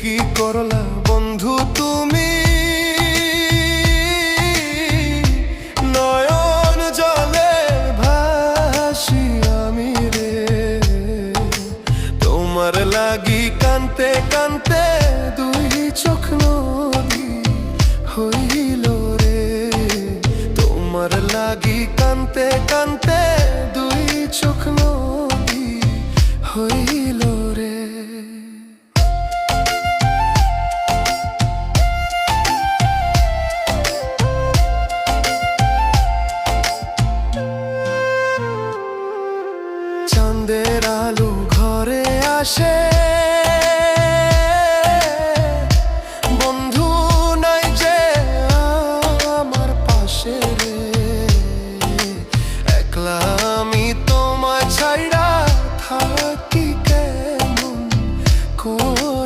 কি করলা বন্ধু তুমি, নয়ন জলে ভাসি আমি রে। তোমার লাগি কানতে কানতে দুই চোখ নদী হইল রে। তোমার লাগি কানতে কানতে দুই চোখ নদী হইল।